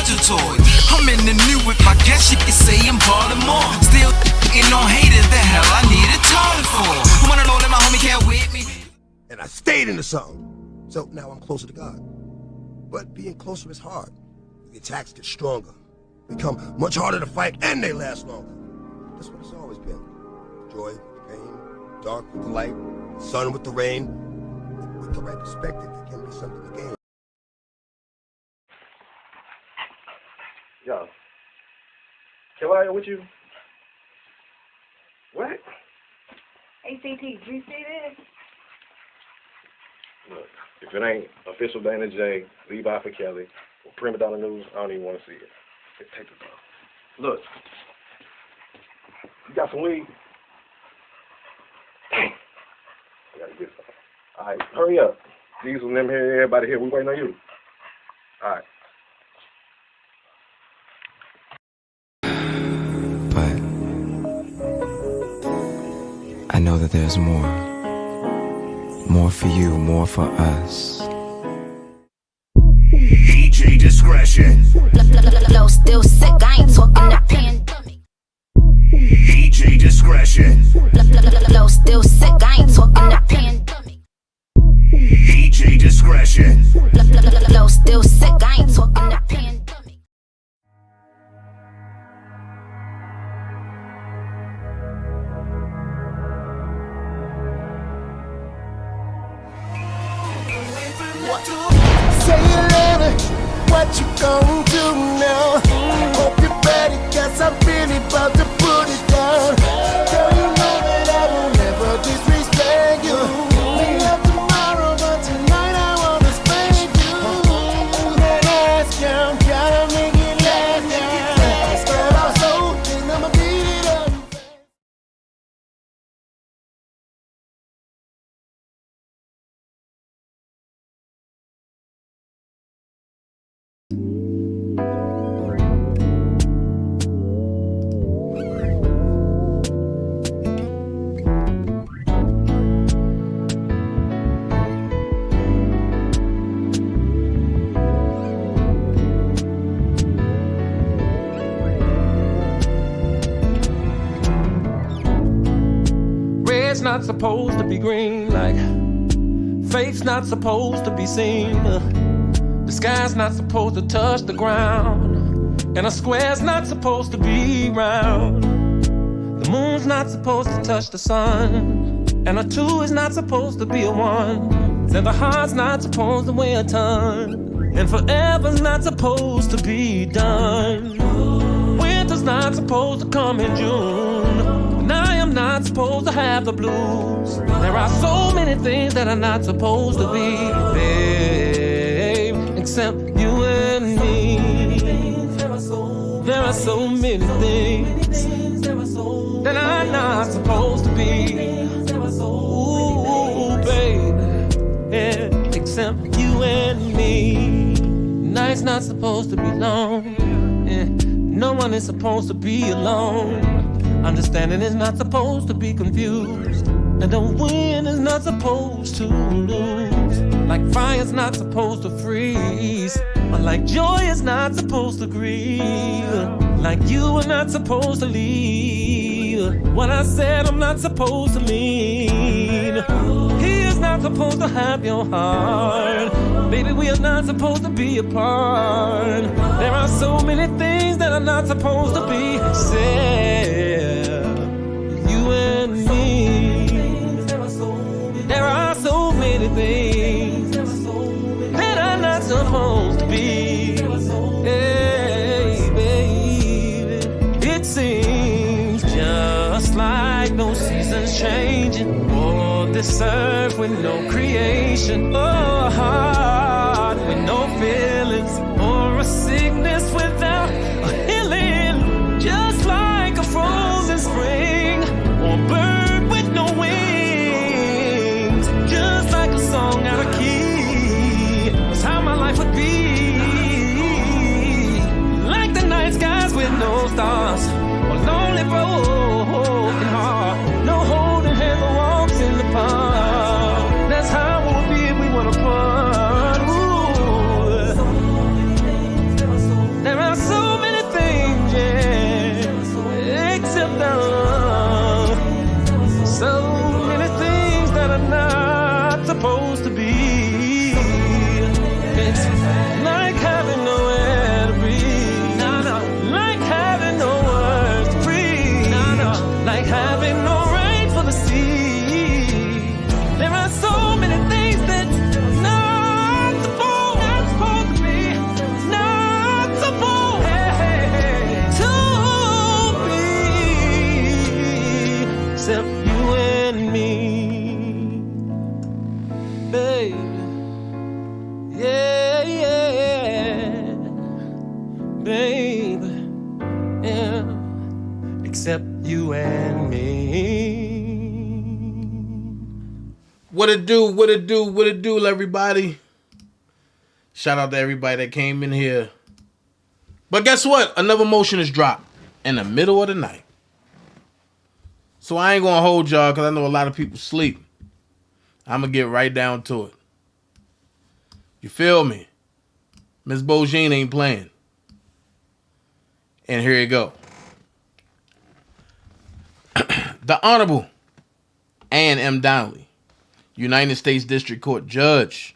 fragile toys. I'm in the new with my guess, you can say I'm Baltimore. Still ain't no haters, the hell I need a toilet for. I wanna know that my homie can't with me. And I stayed into something. So now I'm closer to God. But being closer is hard. The attacks get stronger, become much harder to fight, and they last longer. That's what it's always been. Joy with the pain, dark with the light, sun with the rain. With the right perspective, there can be something to gain. Yo, can I with you? What? ACT, did you see this? Look, if it ain't official DanaJay, Levi for Kelly, or Prima Donna News, I don't even want to see it. Just take the phone. Look, you got some weed? Dang, I gotta get some. All right, hurry up. Diesel and them here, everybody here, we waiting on you. All right. But I know that there's more. More for you, more for us. DJ discretion. Flow still sick, I ain't talking that pandemic. DJ discretion. Flow still sick, I ain't talking that pandemic. DJ discretion. Flow still sick, I ain't talking that pandemic. Say it louder, what you gon' do now? Hope you're ready, cause I'm really about to put it down. Girl, you know that I will never disrespect you. We have tomorrow, but tonight I wanna spank you. That ass down, gotta make it last down. Start off slow, then I'ma beat it up. Red's not supposed to be green, like faith's not supposed to be seen. The sky's not supposed to touch the ground, and a square's not supposed to be round. The moon's not supposed to touch the sun, and a two is not supposed to be a one. And the heart's not supposed to weigh a ton, and forever's not supposed to be done. Winter's not supposed to come in June, and I am not supposed to have the blues. There are so many things that are not supposed to be, babe, except you and me. There are so many things that I'm not supposed to be. Ooh, babe, yeah, except you and me. Night's not supposed to be long, yeah. No one is supposed to be alone. Understanding is not supposed to be confused, and the wind is not supposed to lose. Like fire's not supposed to freeze, or like joy is not supposed to grieve. Like you are not supposed to leave what I said I'm not supposed to mean. He is not supposed to have your heart. Baby, we are not supposed to be apart. There are so many things that are not supposed to be said. You and me. There are so many things that are not supposed to be. Hey, baby, it seems just like no seasons changing, or this earth with no creation, or a heart with no feelings, or a sickness without a healing. Just like a frozen spring, or a bird with no wings. Just like a song out of key, that's how my life would be. Like the night skies with no stars, or lonely broken heart. No holding hands or walks in the park. That's how it would be if we went apart. Ooh, Like having nowhere to breathe. Like having no words to breathe. Like having no rain for the sea. There are so many things that not supposed to be, not supposed to be, except you and me, baby. Yeah, baby, yeah, except you and me. What it do, everybody? Shout out to everybody that came in here. But guess what? Another motion is dropped in the middle of the night. So I ain't gonna hold y'all because I know a lot of people sleep. I'm gonna get right down to it. You feel me? Miss Bojane ain't playing. And here you go. The Honorable Ann M. Donnelly, United States District Court Judge,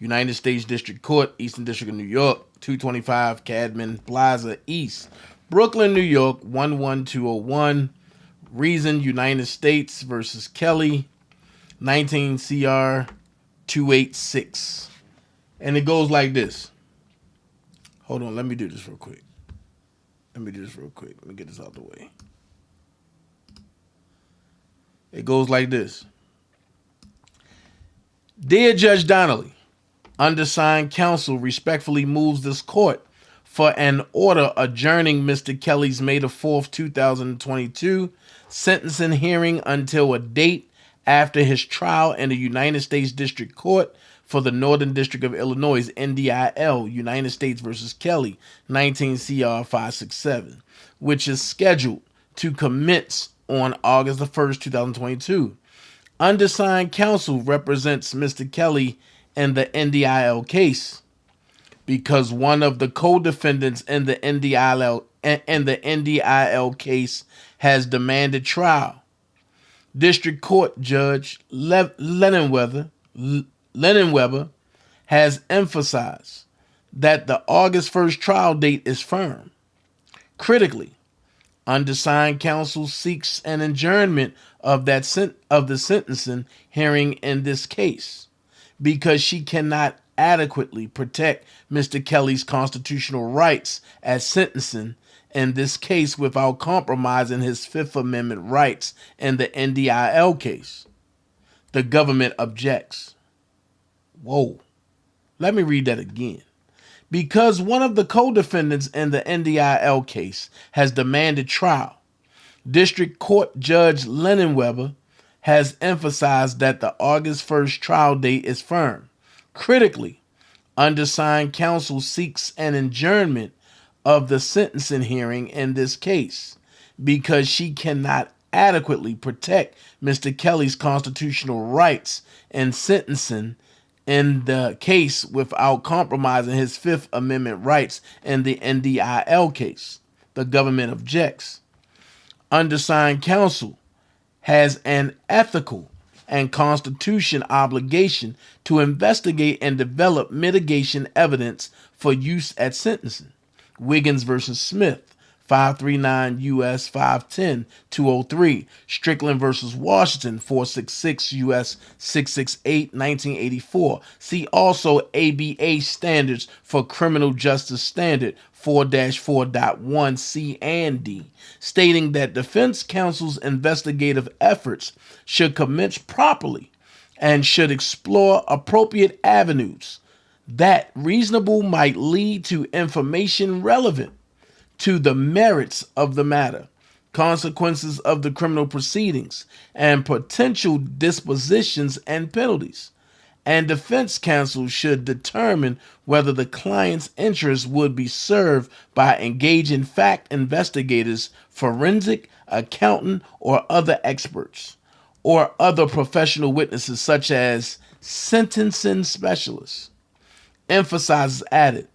United States District Court, Eastern District of New York, 225 Cadman Plaza East, Brooklyn, New York, 11201. Reason, United States versus Kelly, 19 CR 286. And it goes like this. Hold on, let me do this real quick. Let me get this out the way. It goes like this. Dear Judge Donnelly, undersigned counsel respectfully moves this court for an order adjourning Mr. Kelly's May the 4th, 2022 sentencing hearing until a date after his trial in the United States District Court for the Northern District of Illinois, NDIL, United States versus Kelly, 19 CR 567, which is scheduled to commence on August the 1st, 2022. Undersigned counsel represents Mr. Kelly in the NDIL case because one of the co-defendants in the NDIL case has demanded trial. District Court Judge Lennon Weber has emphasized that the August 1st trial date is firm. Critically, undersigned counsel seeks an adjournment of the sentencing hearing in this case because she cannot adequately protect Mr. Kelly's constitutional rights at sentencing in this case without compromising his Fifth Amendment rights in the NDIL case. The government objects. Whoa. Let me read that again. Because one of the co-defendants in the NDIL case has demanded trial, District Court Judge Lennon Weber has emphasized that the August 1st trial date is firm. Critically, undersigned counsel seeks an adjournment of the sentencing hearing in this case because she cannot adequately protect Mr. Kelly's constitutional rights in sentencing in the case without compromising his Fifth Amendment rights in the NDIL case. The government objects. Undersigned counsel has an ethical and constitutional obligation to investigate and develop mitigation evidence for use at sentencing. Wiggins versus Smith, 539 U.S. 510 203. Strickland versus Washington, 466 U.S. 668 1984. See also ABA Standards for Criminal Justice Standard 4-4.1 C and D, stating that defense counsel's investigative efforts should commence properly and should explore appropriate avenues that reasonable might lead to information relevant to the merits of the matter, consequences of the criminal proceedings, and potential dispositions and penalties. And defense counsel should determine whether the client's interests would be served by engaging fact investigators, forensic, accountant, or other experts, or other professional witnesses such as sentencing specialists. Emphasizes added,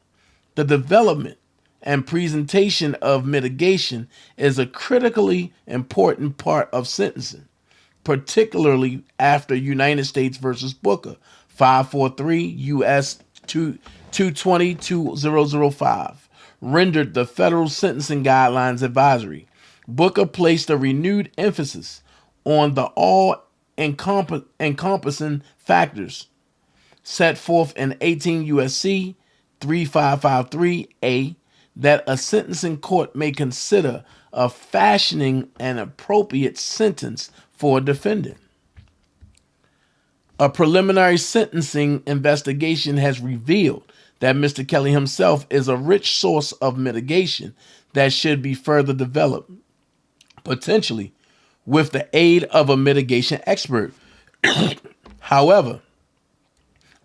the development and presentation of mitigation is a critically important part of sentencing, particularly after United States versus Booker, 543 U.S. 220-2005 rendered the federal sentencing guidelines advisory. Booker placed a renewed emphasis on the all-encompassing factors set forth in 18 U.S.C. 3553A that a sentencing court may consider of fashioning an appropriate sentence for a defendant. A preliminary sentencing investigation has revealed that Mr. Kelly himself is a rich source of mitigation that should be further developed, potentially with the aid of a mitigation expert. However,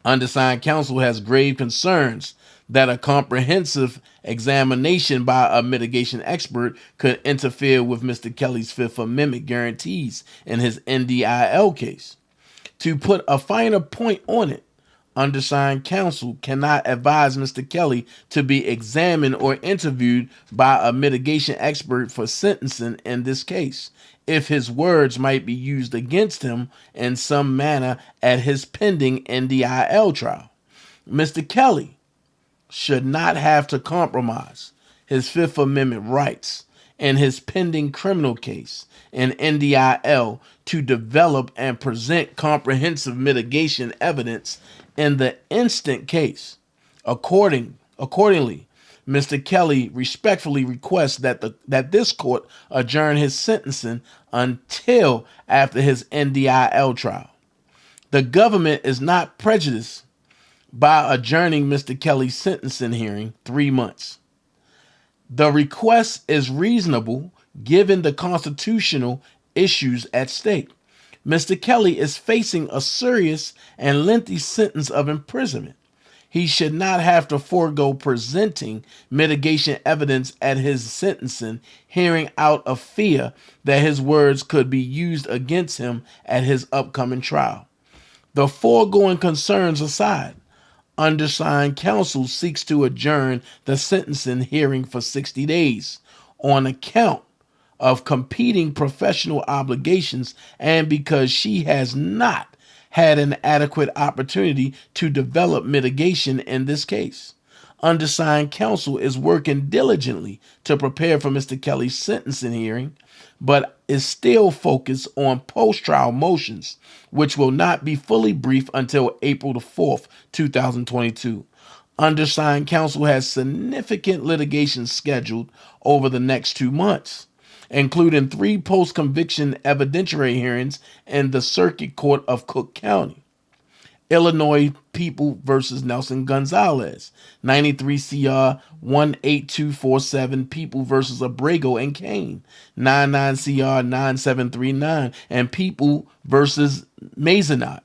undersigned counsel has grave concerns that a comprehensive examination by a mitigation expert could interfere with Mr. Kelly's Fifth Amendment guarantees in his NDIL case. To put a finer point on it, undersigned counsel cannot advise Mr. Kelly to be examined or interviewed by a mitigation expert for sentencing in this case, if his words might be used against him in some manner at his pending NDIL trial. Mr. Kelly should not have to compromise his Fifth Amendment rights in his pending criminal case in NDIL to develop and present comprehensive mitigation evidence in the instant case. Accordingly, Mr. Kelly respectfully requests that this court adjourn his sentencing until after his NDIL trial. The government is not prejudiced by adjourning Mr. Kelly's sentencing hearing 3 months. The request is reasonable given the constitutional issues at stake. Mr. Kelly is facing a serious and lengthy sentence of imprisonment. He should not have to forego presenting mitigation evidence at his sentencing hearing out of fear that his words could be used against him at his upcoming trial. The foregoing concerns aside, undersigned counsel seeks to adjourn the sentencing hearing for 60 days on account of competing professional obligations and because she has not had an adequate opportunity to develop mitigation in this case. Undersigned counsel is working diligently to prepare for Mr. Kelly's sentencing hearing, but is still focused on post-trial motions, which will not be fully briefed until April the 4th, 2022. Undersigned counsel has significant litigation scheduled over the next 2 months, including 3 post-conviction evidentiary hearings in the Circuit Court of Cook County. Illinois People versus Nelson Gonzalez, 93 CR 18247, People versus Abrego and Kane, 99 CR 9739, and People versus Maisonette,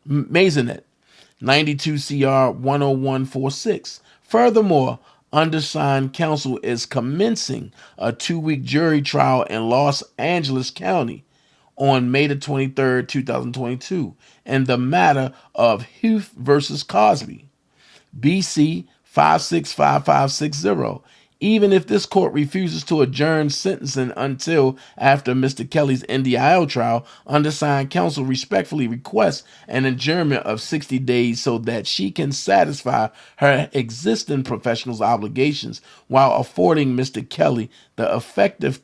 92 CR 10146. Furthermore, undersigned counsel is commencing a 2-week jury trial in Los Angeles County on May the 23rd, 2022, in the matter of Huth versus Cosby, BC 565560. Even if this court refuses to adjourn sentencing until after Mr. Kelly's NDIL trial, undersigned counsel respectfully requests an adjournment of 60 days so that she can satisfy her existing professional obligations while affording Mr. Kelly the effective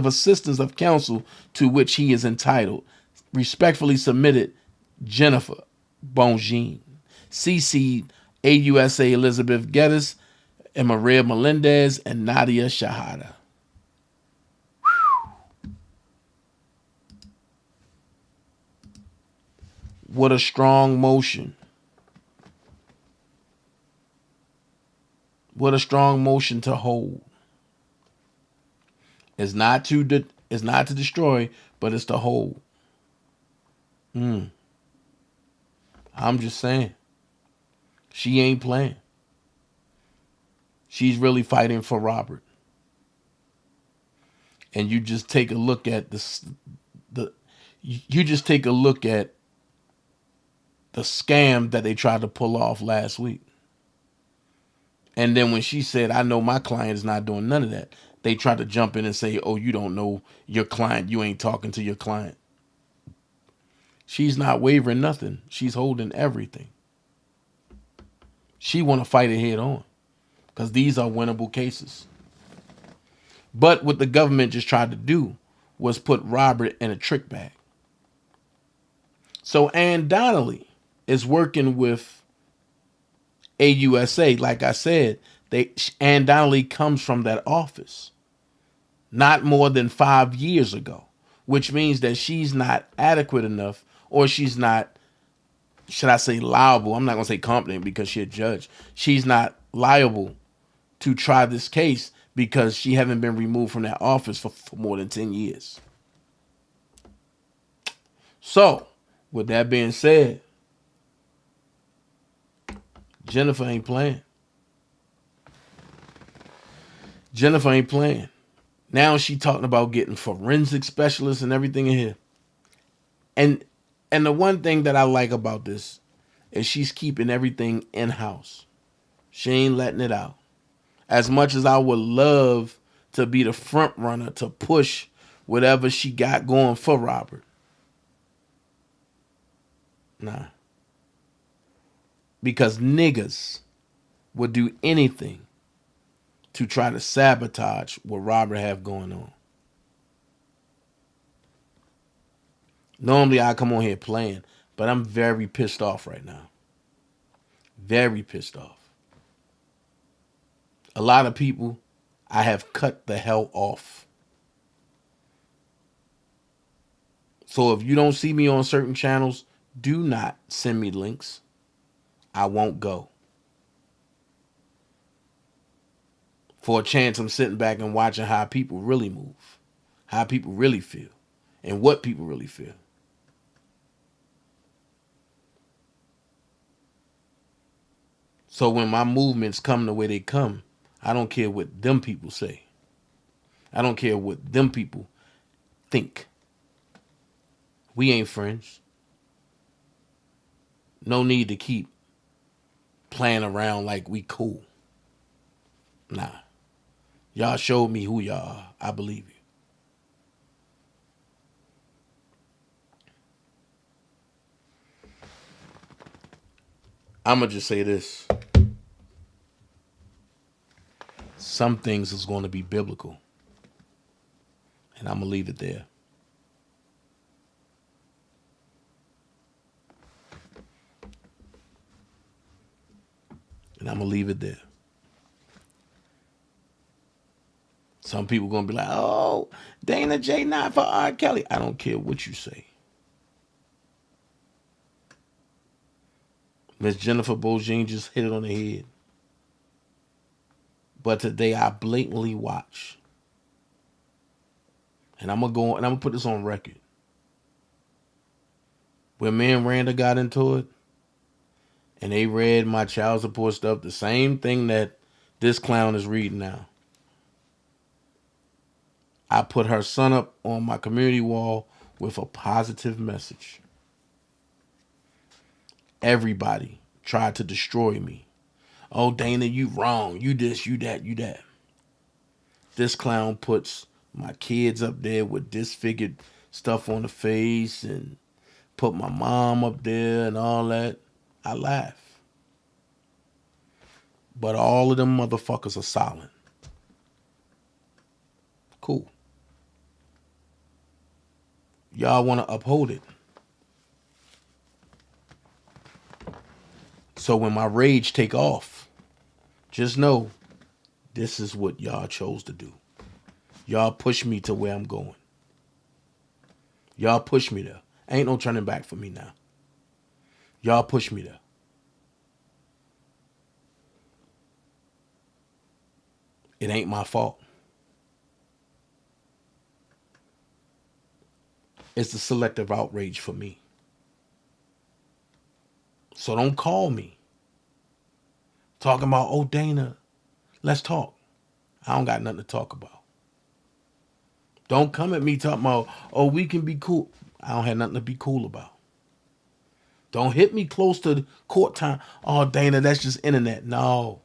assistance of counsel to which he is entitled. Respectfully submitted, Jennifer Bongine. CC AUSA Elizabeth Geddes and Maria Melendez and Nadia Shahada. What a strong motion. What a strong motion to hold. It's not to destroy, but it's to hold. I'm just saying. She ain't playing. She's really fighting for Robert. And you just take a look at you just take a look at the scam that they tried to pull off last week. And then when she said, I know my client is not doing none of that, they tried to jump in and say, oh, you don't know your client. You ain't talking to your client. She's not wavering nothing. She's holding everything. She want to fight it head on because these are winnable cases. But what the government just tried to do was put Robert in a trick bag. So Ann Donnelly is working with AUSA. Like I said, Ann Donnelly comes from that office not more than 5 years ago, which means that she's not adequate enough, or she's not, should I say, liable. I'm not going to say competent because she's a judge. She's not liable to try this case because she haven't been removed from that office for more than 10 years. So, with that being said, Jennifer ain't playing. Jennifer ain't playing. Now she talking about getting forensic specialists and everything in here. And the one thing that I like about this is she's keeping everything in-house. She ain't letting it out. As much as I would love to be the front runner to push whatever she got going for Robert. Nah. Because niggas would do anything to try to sabotage what Robert have going on. Normally I come on here playing, but I'm very pissed off right now. Very pissed off. A lot of people I have cut the hell off. So if you don't see me on certain channels, do not send me links. I won't go. For a chance, I'm sitting back and watching how people really move, how people really feel, and what people really feel. So when my movements come the way they come, I don't care what them people say. I don't care what them people think. We ain't friends. No need to keep playing around like we cool. Nah. Y'all showed me who y'all are. I believe you. I'ma just say this. Some things is going to be biblical. And I'm going to leave it there. And I'm going to leave it there. Some people going to be like, oh, DanaJay not for R. Kelly. I don't care what you say. Miss Jennifer Bojin just hit it on the head. But today I blatantly watch. And I'm going to go and I'm going to put this on record. When me and Randa got into it, and they read my child support stuff, the same thing that this clown is reading now. I put her son up on my community wall with a positive message. Everybody tried to destroy me. Oh, Dana, you wrong. You this, you that, you that. This clown puts my kids up there with disfigured stuff on the face and put my mom up there and all that. I laugh. But all of them motherfuckers are silent. Cool. Y'all want to uphold it. So when my rage take off, just know this is what y'all chose to do. Y'all push me to where I'm going. Y'all push me there. Ain't no turning back for me now. Y'all push me there. It ain't my fault. It's the selective outrage for me. So don't call me talking about, oh, Dana, let's talk. I don't got nothing to talk about. Don't come at me talking about, oh, we can be cool. I don't have nothing to be cool about. Don't hit me close to the court time. Oh, Dana, that's just internet. No,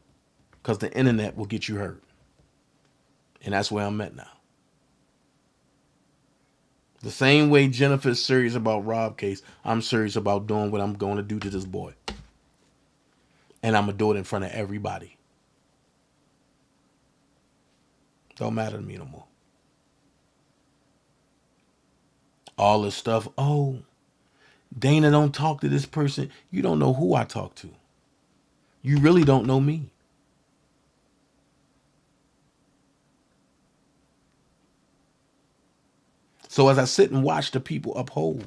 because the internet will get you hurt. And that's where I'm at now. The same way Jennifer is serious about Rob case, I'm serious about doing what I'm going to do to this boy. And I'm going to do it in front of everybody. Don't matter to me no more. All this stuff, oh, Dana don't talk to this person. You don't know who I talk to. You really don't know me. So as I sit and watch the people uphold,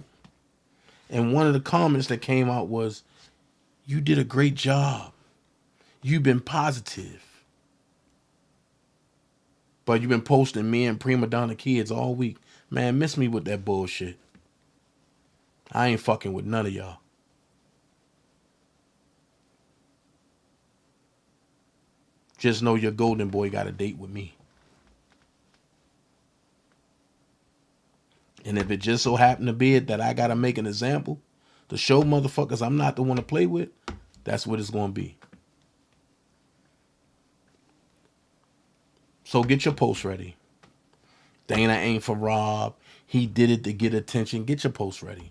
and one of the comments that came out was, you did a great job. You've been positive. But you've been posting me and prima donna kids all week. Man, miss me with that bullshit. I ain't fucking with none of y'all. Just know your golden boy got a date with me. And if it just so happened to be it that I got to make an example to show motherfuckers I'm not the one to play with, that's what it's going to be. So get your post ready. Dana ain't for Rob. He did it to get attention. Get your post ready.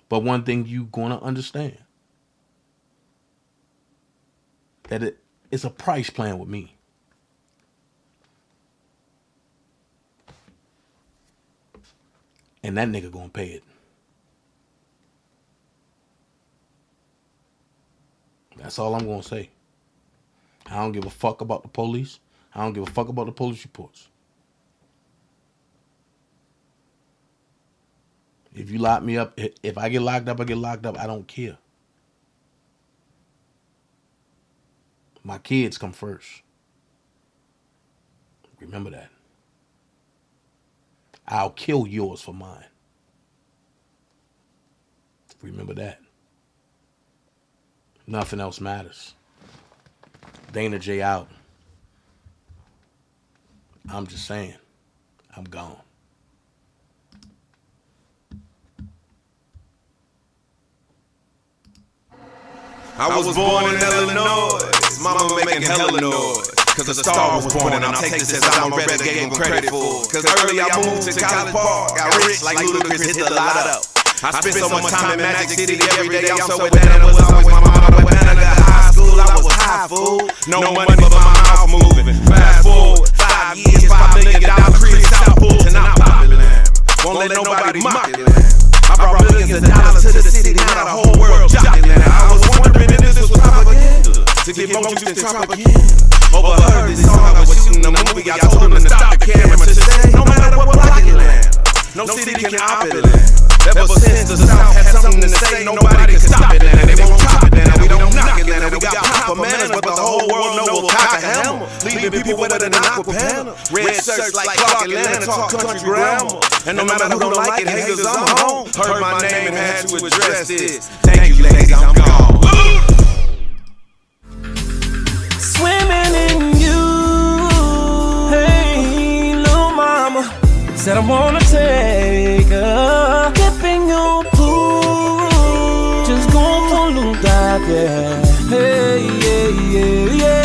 But one thing you going to understand, that it's a price plan with me. And that nigga gonna pay it. That's all I'm gonna say. I don't give a fuck about the police. I don't give a fuck about the police reports. If you lock me up, if I get locked up, I get locked up. I don't care. My kids come first. Remember that. I'll kill yours for mine. Remember that. Nothing else matters. DanaJay out. I'm just saying, I'm gone. I was born in Illinois, mama making hella noise. Cause a star was born and I'll take this as I'm already gave him credit for. Cause early I moved to College Park, got rich like Ludacris hit the lotto. I spent so much time in Magic City every day, I'm so with Dana was always my motto. When I got high school, I was high, fool. No money but my mouth moving. Fast forward, 5 years, $5 million crib, South Bulls, and I'm popular now. Won't let nobody mock it now. I brought millions of dollars to the city, now the whole world jocking now. I was wondering if this was propaganda, to get more juice than propaganda. Overheard this song, I was shooting a movie, I told them to stop the camera to say, no matter what block it land, no city can op it land. Ever since the South had something to say, nobody can stop it now. They won't chop it now, we don't knock it now. We got proper manners, but the whole world know we'll cock a hammer, leaving people wetter than Aquapana. Red shirts like Clark Atlanta, talk country grammar. And no matter who don't like it, haters, I'm home. Heard my name and had to address this. Thank you, ladies, I'm gone. Swimming in you. Hey, little mama said I wanna take her. Dipping your pool. Just gon' look out there. Hey, yeah, yeah, yeah.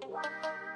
Wow.